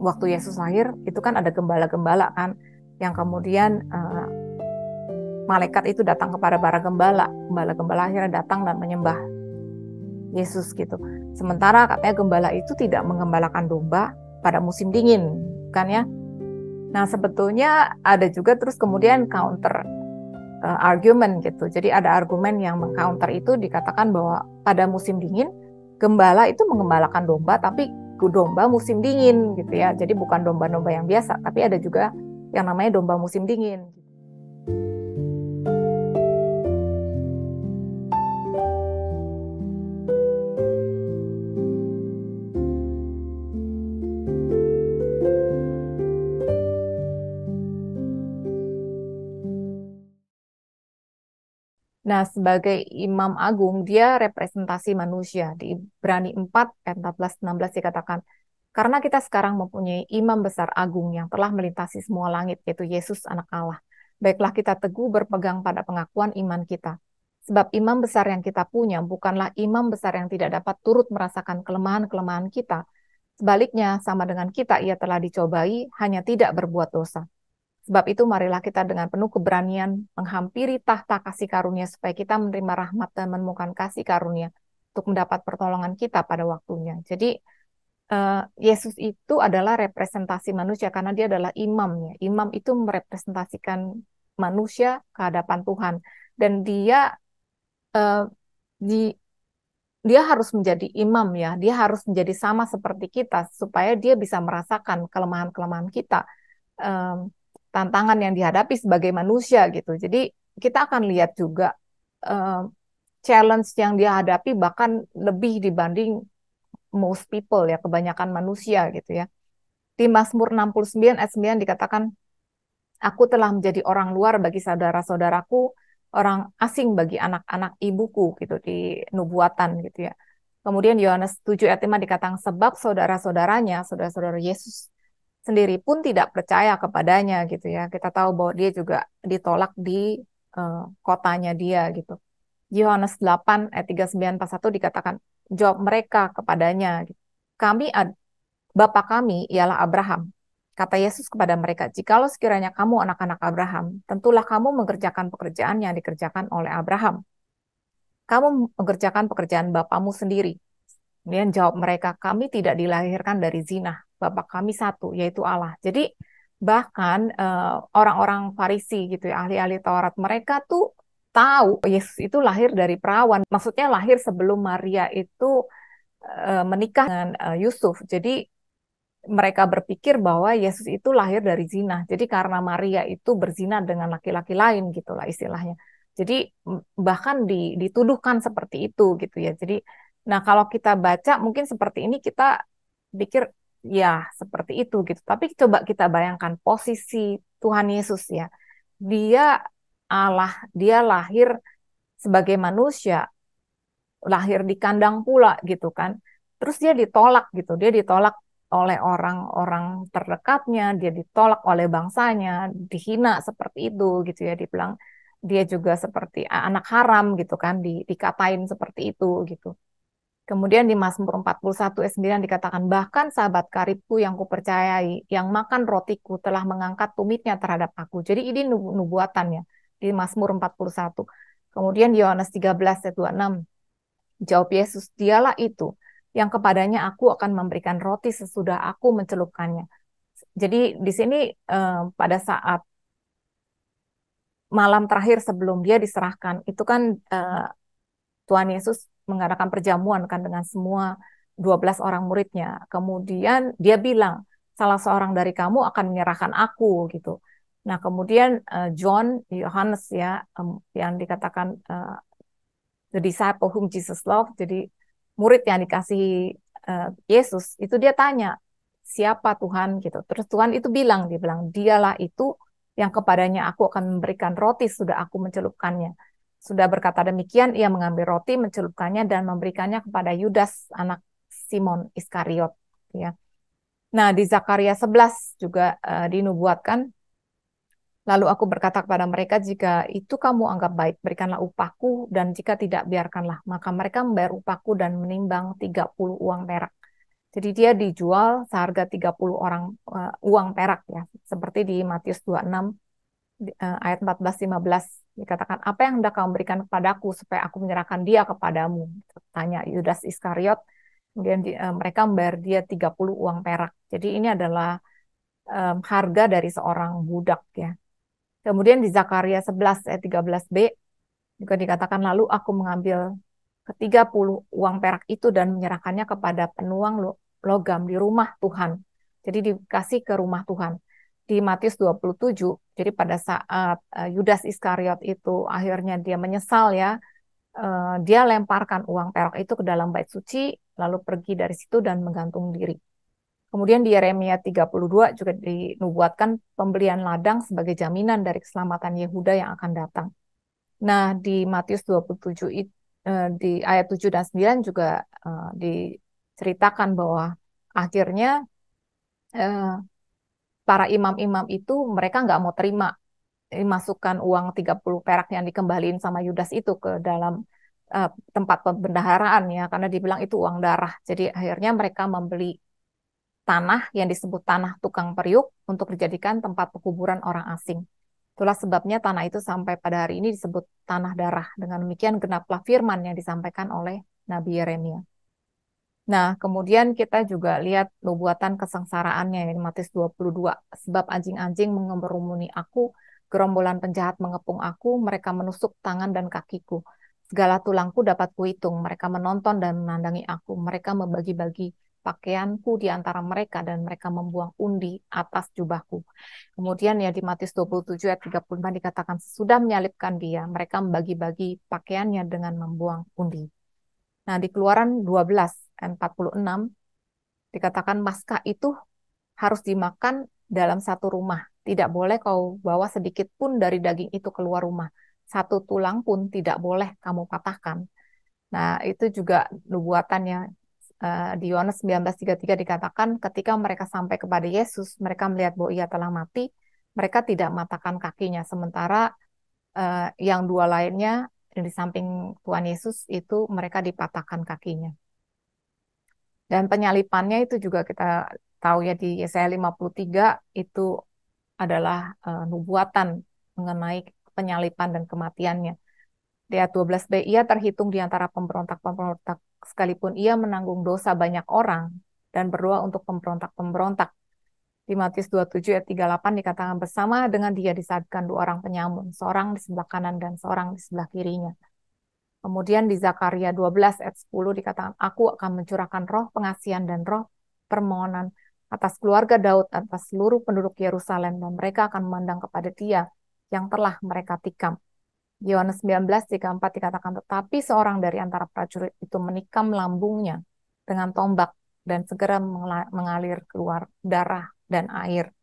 waktu Yesus lahir itu kan ada gembala-gembala kan, yang kemudian malaikat itu datang kepada para gembala. Gembala-gembala akhirnya datang dan menyembah Yesus gitu. Sementara katanya gembala itu tidak menggembalakan domba pada musim dingin, kan ya. Nah, sebetulnya ada juga terus kemudian counter argument gitu. Jadi ada argumen yang mengcounter itu, dikatakan bahwa pada musim dingin gembala itu menggembalakan domba, tapi domba musim dingin gitu ya. Jadi bukan domba-domba yang biasa, tapi ada juga yang namanya domba musim dingin. Nah, sebagai imam agung, dia representasi manusia. Di Ibrani 4 ayat 14-16 dikatakan, karena kita sekarang mempunyai imam besar agung yang telah melintasi semua langit, yaitu Yesus anak Allah. Baiklah kita teguh berpegang pada pengakuan iman kita. Sebab imam besar yang kita punya bukanlah imam besar yang tidak dapat turut merasakan kelemahan-kelemahan kita. Sebaliknya, sama dengan kita, ia telah dicobai, hanya tidak berbuat dosa. Sebab itu marilah kita dengan penuh keberanian menghampiri tahta kasih karunia supaya kita menerima rahmat dan menemukan kasih karunia untuk mendapat pertolongan kita pada waktunya. Jadi Yesus itu adalah representasi manusia karena dia adalah imamnya. Imam itu merepresentasikan manusia ke hadapan Tuhan, dan dia eh, di dia harus menjadi imam ya. Dia harus menjadi sama seperti kita supaya dia bisa merasakan kelemahan-kelemahan kita, em, tantangan yang dihadapi sebagai manusia gitu. Jadi kita akan lihat juga em, challenge yang dia hadapi bahkan lebih dibanding most people ya, kebanyakan manusia gitu ya. Di Mazmur 69 ayat 9 dikatakan, aku telah menjadi orang luar bagi saudara-saudaraku, orang asing bagi anak-anak ibuku gitu di nubuatan gitu ya. Kemudian Yohanes 7 ayat 5 dikatakan, sebab saudara-saudaranya, saudara-saudara Yesus sendiri pun tidak percaya kepadanya gitu ya. Kita tahu bahwa dia juga ditolak di kotanya dia gitu. Yohanes 8 ayat 39-41 dikatakan, jawab mereka kepadanya, kami Bapa kami ialah Abraham. Kata Yesus kepada mereka, jikalau sekiranya kamu anak-anak Abraham, tentulah kamu mengerjakan pekerjaan yang dikerjakan oleh Abraham. Kamu mengerjakan pekerjaan bapamu sendiri. Kemudian jawab mereka, kami tidak dilahirkan dari zina. Bapa kami satu, yaitu Allah. Jadi bahkan orang-orang Farisi gitu ya, ahli-ahli Taurat, mereka tuh tahu Yesus itu lahir dari perawan. Maksudnya lahir sebelum Maria itu menikah dengan Yusuf. Jadi mereka berpikir bahwa Yesus itu lahir dari zina. Jadi karena Maria itu berzina dengan laki-laki lain gitulah istilahnya. Jadi bahkan dituduhkan seperti itu gitu ya. Jadi nah kalau kita baca mungkin seperti ini kita pikir ya seperti itu gitu. Tapi coba kita bayangkan posisi Tuhan Yesus ya. Dia Allah, dia lahir sebagai manusia, lahir di kandang pula gitu kan. Terus dia ditolak gitu, dia ditolak oleh orang-orang terdekatnya, dia ditolak oleh bangsanya, dihina seperti itu gitu ya, dibilang dia juga seperti anak haram gitu kan, dikatain seperti itu gitu. Kemudian di Mazmur 41 ayat 9 dikatakan, bahkan sahabat karibku yang kupercayai, yang makan rotiku telah mengangkat tumitnya terhadap aku. Jadi ini nubuatannya di Mazmur 41. Kemudian Yohanes 13 ayat 26, jawab Yesus, dialah itu yang kepadanya aku akan memberikan roti sesudah aku mencelupkannya. Jadi di sini pada saat malam terakhir sebelum dia diserahkan, itu kan Tuhan Yesus mengadakan perjamuan kan dengan semua 12 orang muridnya. Kemudian dia bilang, salah seorang dari kamu akan menyerahkan aku gitu. Nah, kemudian John, Yohanes ya, yang dikatakan the disciple whom Jesus loved, jadi murid yang dikasihi Yesus, itu dia tanya, siapa Tuhan gitu. Terus Tuhan itu bilang, dia bilang, dialah itu yang kepadanya aku akan memberikan roti sudah aku mencelupkannya. Sudah berkata demikian, ia mengambil roti, mencelupkannya, dan memberikannya kepada Yudas, anak Simon Iskariot. Ya. Nah, di Zakaria 11 juga dinubuatkan, lalu aku berkata kepada mereka, jika itu kamu anggap baik, berikanlah upahku, dan jika tidak, biarkanlah. Maka mereka membayar upahku dan menimbang 30 uang perak. Jadi dia dijual seharga 30 uang perak ya. Seperti di Matius 26 ayat 14-15 dikatakan, apa yang hendak kamu berikan kepadaku supaya aku menyerahkan dia kepadamu? Tanya Yudas Iskariot. Kemudian mereka membayar dia 30 uang perak. Jadi ini adalah harga dari seorang budak ya. Kemudian di Zakaria 11 ayat 13b juga dikatakan, lalu aku mengambil ke-30 uang perak itu dan menyerahkannya kepada penuang logam di rumah Tuhan. Jadi dikasih ke rumah Tuhan. Di Matius 27, jadi pada saat Yudas Iskariot itu akhirnya dia menyesal ya, dia lemparkan uang perak itu ke dalam bait suci, lalu pergi dari situ dan menggantung diri. Kemudian di Yeremia 32 juga dinubuatkan pembelian ladang sebagai jaminan dari keselamatan Yehuda yang akan datang. Nah, di Matius 27 di ayat 7 dan 9 juga diceritakan bahwa akhirnya eh, para imam-imam itu mereka nggak mau terima masukkan uang 30 perak yang dikembaliin sama Yudas itu ke dalam tempat pembendaharaan ya, karena dibilang itu uang darah. Jadi akhirnya mereka membeli tanah yang disebut tanah tukang periuk untuk dijadikan tempat pekuburan orang asing. Itulah sebabnya tanah itu sampai pada hari ini disebut tanah darah. Dengan demikian genaplah firman yang disampaikan oleh Nabi Yeremia. Nah, kemudian kita juga lihat nubuatan kesengsaraannya yang Matius 22. Sebab anjing-anjing mengerumuni aku, gerombolan penjahat mengepung aku, mereka menusuk tangan dan kakiku. Segala tulangku dapat kuhitung, mereka menonton dan menandangi aku. Mereka membagi-bagi pakaianku di antara mereka dan mereka membuang undi atas jubahku. Kemudian ya di Matius 27 ayat 35 dikatakan sesudah menyalibkan dia, mereka membagi-bagi pakaiannya dengan membuang undi. Nah, di Keluaran 12 ayat 46 dikatakan Paskah itu harus dimakan dalam satu rumah. Tidak boleh kau bawa sedikit pun dari daging itu keluar rumah. Satu tulang pun tidak boleh kamu patahkan. Nah, itu juga nubuatannya. Di Yohanes 19:33 dikatakan ketika mereka sampai kepada Yesus, mereka melihat bahwa ia telah mati, mereka tidak mematahkan kakinya. Sementara yang dua lainnya di samping Tuhan Yesus itu mereka dipatahkan kakinya. Dan penyalipannya itu juga kita tahu ya di Yesaya 53 itu adalah nubuatan mengenai penyalipan dan kematiannya. Di ayat 12b, ia terhitung di antara pemberontak-pemberontak sekalipun ia menanggung dosa banyak orang dan berdoa untuk pemberontak-pemberontak. Di Matius 27 ayat 38 dikatakan bersama dengan dia disalibkan dua orang penyamun, seorang di sebelah kanan dan seorang di sebelah kirinya. Kemudian di Zakaria 12 ayat 10 dikatakan, aku akan mencurahkan roh pengasihan dan roh permohonan atas keluarga Daud, atas seluruh penduduk Yerusalem, dan mereka akan memandang kepada dia yang telah mereka tikam. Yohanes 19:34 dikatakan, tetapi seorang dari antara prajurit itu menikam lambungnya dengan tombak dan segera mengalir keluar darah dan air.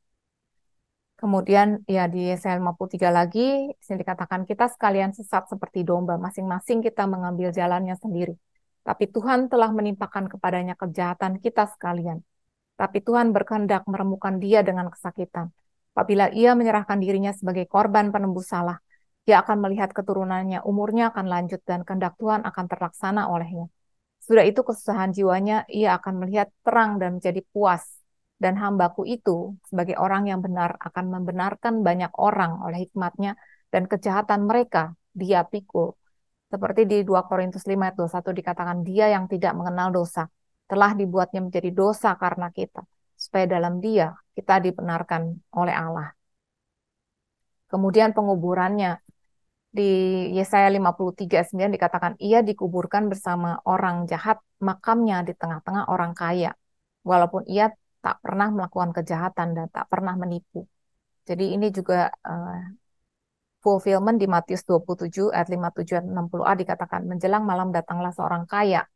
Kemudian ya di Yesaya 53 lagi, di sini dikatakan kita sekalian sesat seperti domba, masing-masing kita mengambil jalannya sendiri. Tapi Tuhan telah menimpakan kepadanya kejahatan kita sekalian. Tapi Tuhan berkehendak meremukkan dia dengan kesakitan. Apabila ia menyerahkan dirinya sebagai korban penembus salah, dia akan melihat keturunannya, umurnya akan lanjut dan kehendak Tuhan akan terlaksana olehnya. Sudah itu kesusahan jiwanya, ia akan melihat terang dan menjadi puas. Dan hambaku itu, sebagai orang yang benar, akan membenarkan banyak orang oleh hikmatnya dan kejahatan mereka, dia pikul. Seperti di 2 Korintus 5 ayat 21 dikatakan, dia yang tidak mengenal dosa, telah dibuatnya menjadi dosa karena kita, supaya dalam dia kita dibenarkan oleh Allah. Kemudian penguburannya, di Yesaya 53:9 dikatakan, ia dikuburkan bersama orang jahat, makamnya di tengah-tengah orang kaya. Walaupun ia tak pernah melakukan kejahatan dan tak pernah menipu. Jadi ini juga fulfillment di Matius 27 ayat 57 dan 60a dikatakan, menjelang malam datanglah seorang kaya,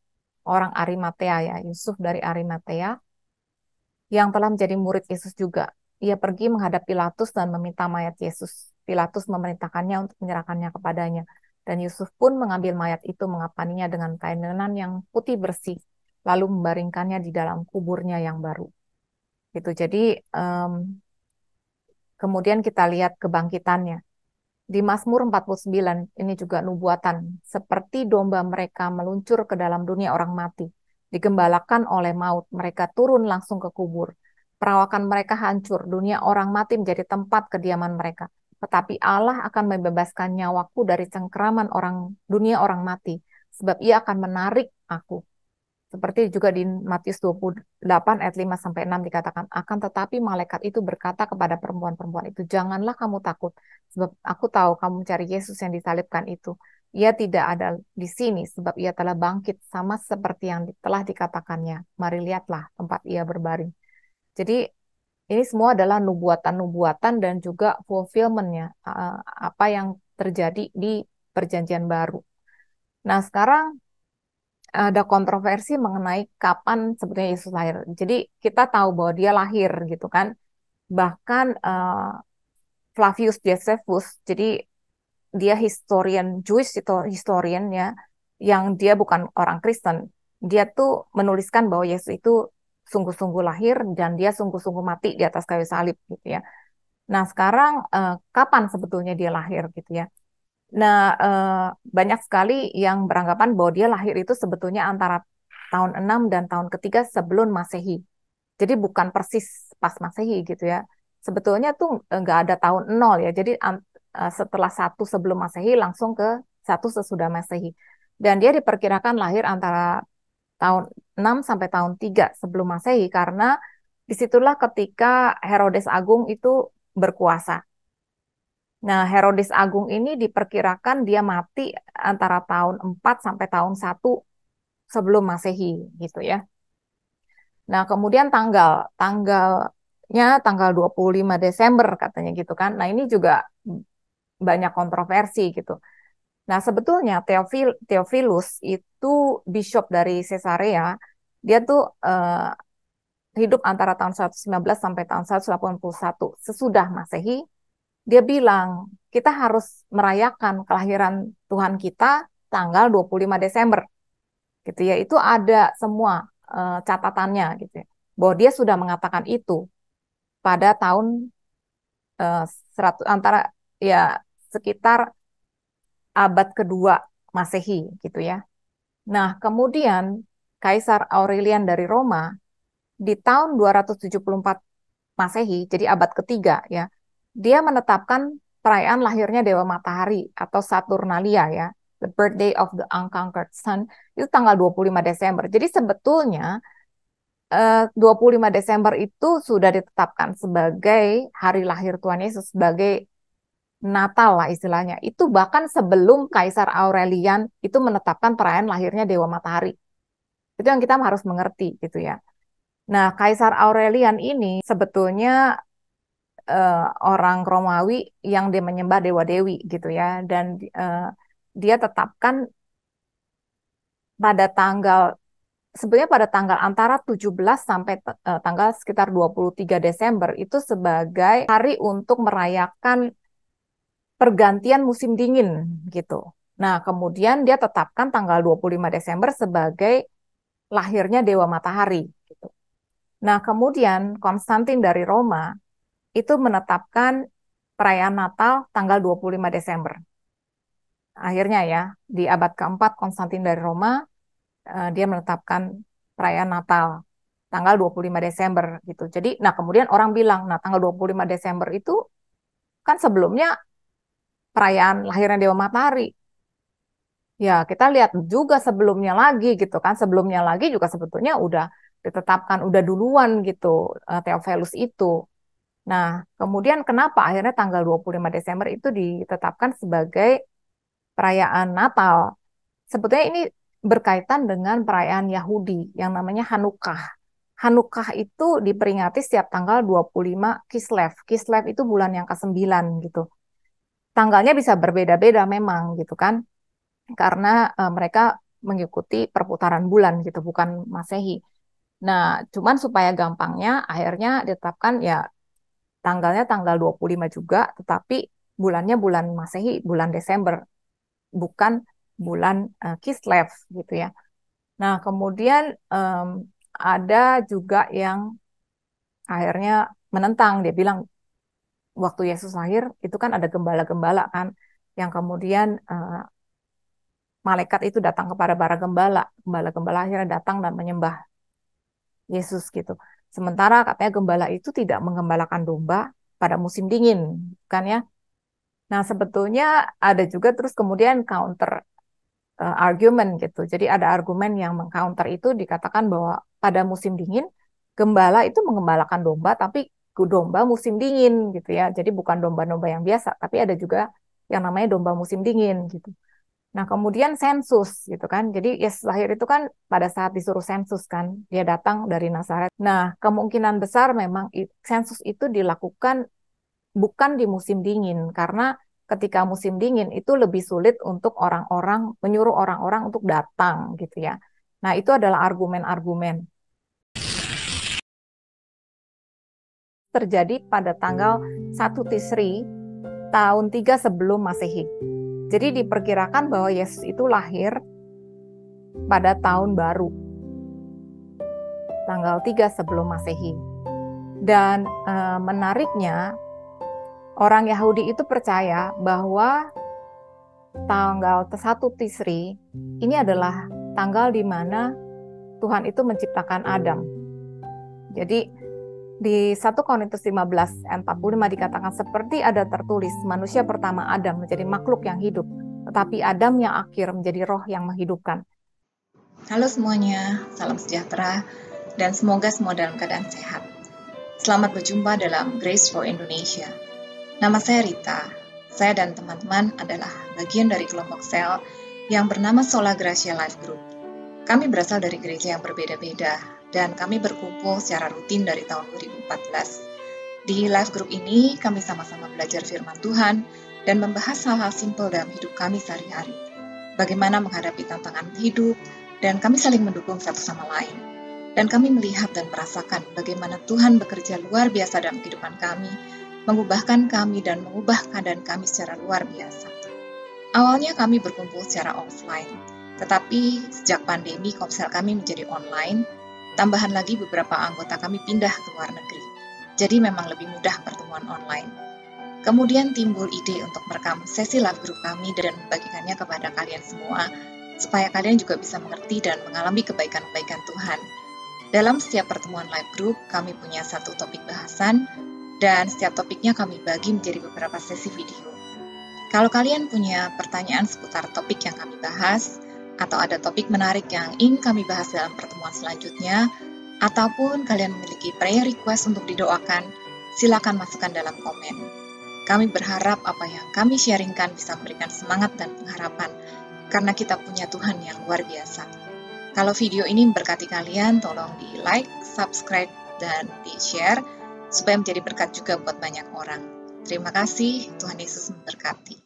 orang Arimatea ya, Yusuf dari Arimatea, yang telah menjadi murid Yesus juga. Ia pergi menghadap Pilatus dan meminta mayat Yesus. Pilatus memerintahkannya untuk menyerahkannya kepadanya. Dan Yusuf pun mengambil mayat itu, mengapaninya dengan kain lenan yang putih bersih, lalu membaringkannya di dalam kuburnya yang baru. Gitu. Jadi kemudian kita lihat kebangkitannya. Di Mazmur 49, ini juga nubuatan. Seperti domba mereka meluncur ke dalam dunia orang mati. digembalakan oleh maut. Mereka turun langsung ke kubur. Perawakan mereka hancur, dunia orang mati menjadi tempat kediaman mereka. Tetapi Allah akan membebaskan nyawaku dari cengkeraman dunia orang mati, sebab Ia akan menarik aku. Seperti juga di Matius 28 ayat 5 sampai 6 dikatakan, akan tetapi malaikat itu berkata kepada perempuan-perempuan itu, janganlah kamu takut, sebab aku tahu kamu mencari Yesus yang disalibkan itu. Ia tidak ada di sini, sebab ia telah bangkit sama seperti yang telah dikatakannya. Mari lihatlah tempat ia berbaring. Jadi ini semua adalah nubuatan-nubuatan dan juga fulfillment-nya, apa yang terjadi di Perjanjian Baru. Nah, sekarang ada kontroversi mengenai kapan sebetulnya Yesus lahir. Jadi kita tahu bahwa dia lahir gitu kan. Bahkan Flavius Josephus, jadi dia historian Jewish historian ya, yang dia bukan orang Kristen. Dia tuh menuliskan bahwa Yesus itu sungguh-sungguh lahir dan dia sungguh-sungguh mati di atas kayu salib gitu ya. Nah, sekarang kapan sebetulnya dia lahir gitu ya? Nah, banyak sekali yang beranggapan bahwa dia lahir itu sebetulnya antara tahun 6 dan tahun ketiga sebelum Masehi. Jadi bukan persis pas Masehi gitu ya. Sebetulnya tuh nggak ada tahun 0 ya. Jadi setelah 1 sebelum Masehi langsung ke 1 sesudah Masehi. Dan dia diperkirakan lahir antara tahun 6 sampai tahun 3 sebelum Masehi karena disitulah ketika Herodes Agung itu berkuasa. Nah, Herodes Agung ini diperkirakan dia mati antara tahun 4 sampai tahun 1 sebelum Masehi gitu ya. Nah, kemudian tanggalnya tanggal 25 Desember katanya gitu kan. Nah, ini juga banyak kontroversi gitu. Nah, sebetulnya Theophilus itu bishop dari Caesarea, dia tuh hidup antara tahun 119 sampai tahun 181 sesudah Masehi. Dia bilang, kita harus merayakan kelahiran Tuhan kita tanggal 25 Desember. Gitu ya. Itu ada semua catatannya gitu ya. Bahwa dia sudah mengatakan itu pada tahun 100 antara ya sekitar abad kedua Masehi gitu ya. Nah, kemudian Kaisar Aurelian dari Roma di tahun 274 Masehi, jadi abad ketiga ya, dia menetapkan perayaan lahirnya Dewa Matahari atau Saturnalia ya, the birthday of the unconquered sun, itu tanggal 25 Desember. Jadi sebetulnya 25 Desember itu sudah ditetapkan sebagai hari lahir Tuhan Yesus, sebagai Natal lah istilahnya. Itu bahkan sebelum Kaisar Aurelian itu menetapkan perayaan lahirnya Dewa Matahari. Itu yang kita harus mengerti gitu ya. Nah, Kaisar Aurelian ini sebetulnya orang Romawi yang dia menyembah dewa-dewi gitu ya. Dan dia tetapkan pada tanggal sebenarnya pada tanggal antara 17 sampai tanggal sekitar 23 Desember itu sebagai hari untuk merayakan pergantian musim dingin gitu. Nah, kemudian dia tetapkan tanggal 25 Desember sebagai lahirnya Dewa Matahari gitu. Nah, kemudian Konstantin dari Roma itu menetapkan perayaan Natal tanggal 25 Desember. Akhirnya ya, di abad keempat Konstantin dari Roma, dia menetapkan perayaan Natal tanggal 25 Desember gitu. Jadi, nah kemudian orang bilang, nah tanggal 25 Desember itu kan sebelumnya perayaan lahirnya Dewa Matahari. Ya, kita lihat juga sebelumnya lagi gitu kan. Sebelumnya lagi juga sebetulnya udah ditetapkan, udah duluan gitu, Theophilus itu. Nah, kemudian kenapa akhirnya tanggal 25 Desember itu ditetapkan sebagai perayaan Natal? Sebetulnya ini berkaitan dengan perayaan Yahudi yang namanya Hanukkah. Hanukkah itu diperingati setiap tanggal 25 Kislev. Kislev itu bulan yang ke-9 gitu. Tanggalnya bisa berbeda-beda memang gitu kan. Karena mereka mengikuti perputaran bulan gitu, bukan Masehi. Nah, cuman supaya gampangnya akhirnya ditetapkan ya tanggalnya tanggal 25 juga, tetapi bulannya bulan Masehi, bulan Desember, bukan bulan Kislev gitu ya. Nah, kemudian ada juga yang akhirnya menentang, dia bilang waktu Yesus lahir itu kan ada gembala-gembala kan, yang kemudian malaikat itu datang kepada para gembala. Gembala-gembala akhirnya datang dan menyembah Yesus gitu. Sementara katanya gembala itu tidak menggembalakan domba pada musim dingin, kan ya? Nah, sebetulnya ada juga terus kemudian counter argument gitu. Jadi ada argumen yang mengcounter itu, dikatakan bahwa pada musim dingin gembala itu menggembalakan domba, tapi domba musim dingin gitu ya. Jadi bukan domba-domba yang biasa, tapi ada juga yang namanya domba musim dingin gitu. Nah, kemudian sensus gitu kan. Jadi Yesus lahir itu kan pada saat disuruh sensus kan, dia datang dari Nazaret. Nah, kemungkinan besar memang sensus itu dilakukan bukan di musim dingin, karena ketika musim dingin itu lebih sulit untuk orang-orang, menyuruh orang-orang untuk datang gitu ya. Nah, itu adalah argumen-argumen. Terjadi pada tanggal 1 Tisri tahun 3 sebelum Masehi. Jadi diperkirakan bahwa Yesus itu lahir pada tahun baru, tanggal 3 sebelum Masehi. Dan menariknya, orang Yahudi itu percaya bahwa tanggal 1 Tisri ini adalah tanggal di mana Tuhan itu menciptakan Adam. Jadi di 1 Korintus 15 ayat 45 dikatakan, seperti ada tertulis, manusia pertama Adam menjadi makhluk yang hidup, tetapi Adam yang akhir menjadi roh yang menghidupkan. Halo semuanya, salam sejahtera, dan semoga semua dalam keadaan sehat. Selamat berjumpa dalam Grace for Indonesia. Nama saya Rita. Saya dan teman-teman adalah bagian dari kelompok sel yang bernama Sola Gracia Life Group. Kami berasal dari gereja yang berbeda-beda, dan kami berkumpul secara rutin dari tahun 2014. Di Life Group ini, kami sama-sama belajar firman Tuhan dan membahas hal-hal simpel dalam hidup kami sehari-hari. Bagaimana menghadapi tantangan hidup, dan kami saling mendukung satu sama lain. Dan kami melihat dan merasakan bagaimana Tuhan bekerja luar biasa dalam kehidupan kami, mengubahkan kami dan mengubah keadaan kami secara luar biasa. Awalnya kami berkumpul secara offline, tetapi sejak pandemi komsel kami menjadi online, tambahan lagi beberapa anggota kami pindah ke luar negeri. Jadi memang lebih mudah pertemuan online. Kemudian timbul ide untuk merekam sesi live group kami dan membagikannya kepada kalian semua, supaya kalian juga bisa mengerti dan mengalami kebaikan-kebaikan Tuhan. Dalam setiap pertemuan live group, kami punya satu topik bahasan, dan setiap topiknya kami bagi menjadi beberapa sesi video. Kalau kalian punya pertanyaan seputar topik yang kami bahas, atau ada topik menarik yang ingin kami bahas dalam pertemuan selanjutnya, ataupun kalian memiliki prayer request untuk didoakan, silakan masukkan dalam komen. Kami berharap apa yang kami sharingkan bisa memberikan semangat dan pengharapan, karena kita punya Tuhan yang luar biasa. Kalau video ini memberkati kalian, tolong di like, subscribe, dan di share, supaya menjadi berkat juga buat banyak orang. Terima kasih, Tuhan Yesus memberkati.